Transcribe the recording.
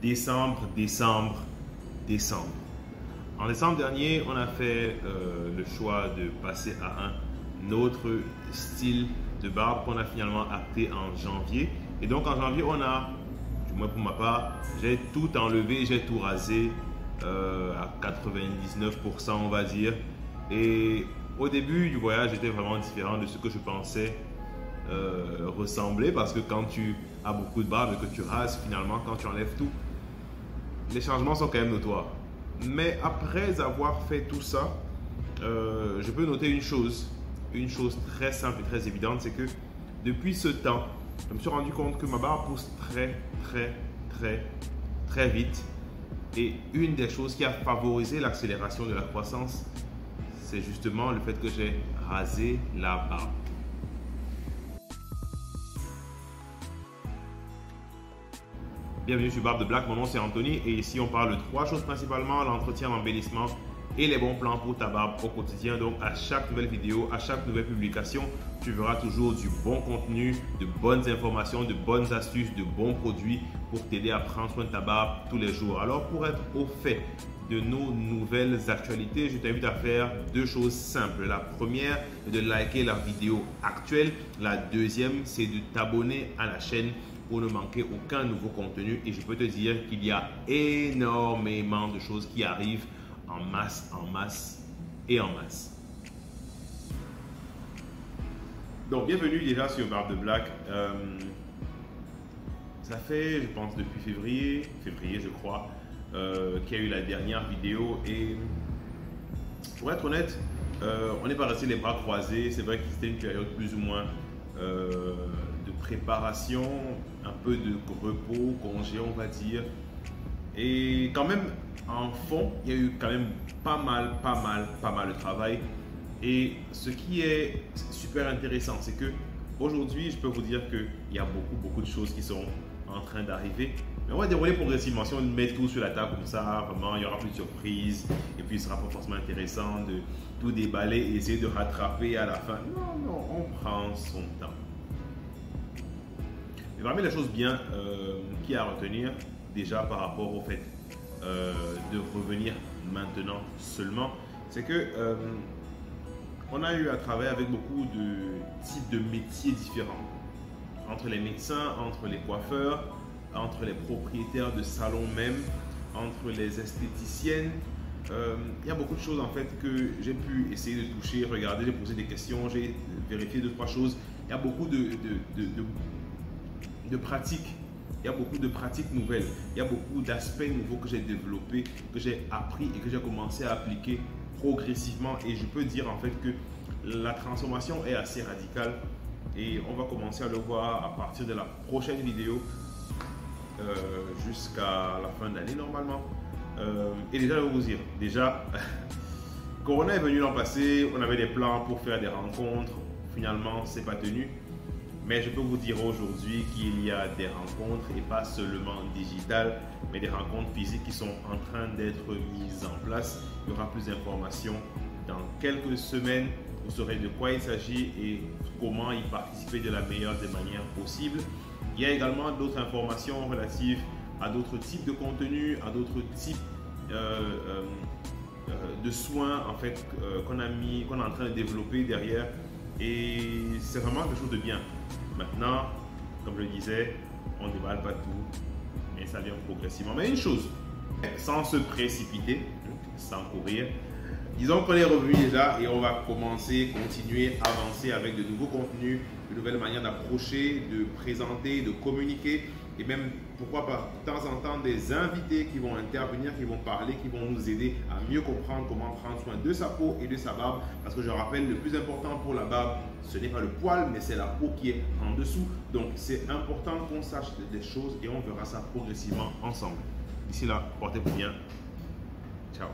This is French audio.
décembre. En décembre dernier, on a fait le choix de passer à un autre style de barbe qu'on a finalement acté en janvier. Et donc en janvier, on a, du moins pour ma part, j'ai tout enlevé, j'ai tout rasé à 99%, on va dire. Et au début du voyage, j'étais vraiment différent de ce que je pensais ressembler, parce que quand tu as beaucoup de barbe et que tu rases, finalement, quand tu enlèves tout, les changements sont quand même notoires. Mais après avoir fait tout ça, je peux noter une chose très simple et très évidente, c'est que depuis ce temps, je me suis rendu compte que ma barbe pousse très vite. Et une des choses qui a favorisé l'accélération de la croissance, c'est justement le fait que j'ai rasé la barbe. Bienvenue sur Barbe de Black, mon nom c'est Anthony et ici on parle de trois choses principalement: l'entretien, l'embellissement et les bons plans pour ta barbe au quotidien. Donc à chaque nouvelle vidéo, à chaque nouvelle publication, tu verras toujours du bon contenu, de bonnes informations, de bonnes astuces, de bons produits pour t'aider à prendre soin de ta barbe tous les jours. Alors pour être au fait de nos nouvelles actualités, je t'invite à faire deux choses simples. La première est de liker la vidéo actuelle. La deuxième, c'est de t'abonner à la chaîne pour ne manquer aucun nouveau contenu. Et je peux te dire qu'il y a énormément de choses qui arrivent en masse et en masse. Donc bienvenue déjà sur Barbe de Black. Ça fait, je pense, depuis février je crois, qu'il y a eu la dernière vidéo. Et pour être honnête, on n'est pas resté les bras croisés. C'est vrai que c'était une période plus ou moins de préparation, un peu de repos, congé on va dire. Et quand même, en fond, il y a eu quand même pas mal de travail. Et ce qui est super intéressant, c'est que aujourd'hui, je peux vous dire qu'il y a beaucoup de choses qui sont en train d'arriver. Mais on va dérouler progressivement. Si on met tout sur la table comme ça, vraiment, il y aura plus de surprises. Et puis, ce sera pas forcément intéressant de tout déballer et essayer de rattraper à la fin. Non, on prend son temps. Mais parmi les choses bien qu'il y a à retenir, déjà par rapport au fait de revenir maintenant seulement, c'est que on a eu à travailler avec beaucoup de types de métiers différents. Entre les médecins, entre les coiffeurs, entre les propriétaires de salons même, entre les esthéticiennes. Il y a beaucoup de choses en fait que j'ai pu essayer de toucher, regarder, de poser des questions, j'ai vérifié deux, trois choses. Il y a beaucoup de pratiques. Il y a beaucoup de pratiques nouvelles. Il y a beaucoup d'aspects nouveaux que j'ai développés, que j'ai appris et que j'ai commencé à appliquer progressivement. Et je peux dire en fait que la transformation est assez radicale. Et on va commencer à le voir à partir de la prochaine vidéo jusqu'à la fin de l'année normalement. Et déjà, je vais vous dire, déjà, Corona est venu l'an passé, on avait des plans pour faire des rencontres. Finalement, c'est pas tenu. Mais je peux vous dire aujourd'hui qu'il y a des rencontres, et pas seulement digitales, mais des rencontres physiques qui sont en train d'être mises en place. Il y aura plus d'informations dans quelques semaines. Vous saurez de quoi il s'agit et comment y participer de la meilleure des manières possibles. Il y a également d'autres informations relatives à d'autres types de contenus, à d'autres types de soins en fait, qu'on est en train de développer derrière. Et c'est vraiment quelque chose de bien. Maintenant, comme je le disais, on ne déballe pas tout, mais ça vient progressivement. Mais une chose, sans se précipiter, sans courir, disons qu'on est revenu déjà et on va continuer à avancer avec de nouveaux contenus, de nouvelles manières d'approcher, de présenter, de communiquer. Et même, pourquoi pas, de temps en temps, des invités qui vont intervenir, qui vont parler, qui vont nous aider à mieux comprendre comment prendre soin de sa peau et de sa barbe. Parce que je rappelle, le plus important pour la barbe, ce n'est pas le poil, mais c'est la peau qui est en dessous. Donc, c'est important qu'on sache des choses et on verra ça progressivement ensemble. D'ici là, portez-vous bien. Ciao.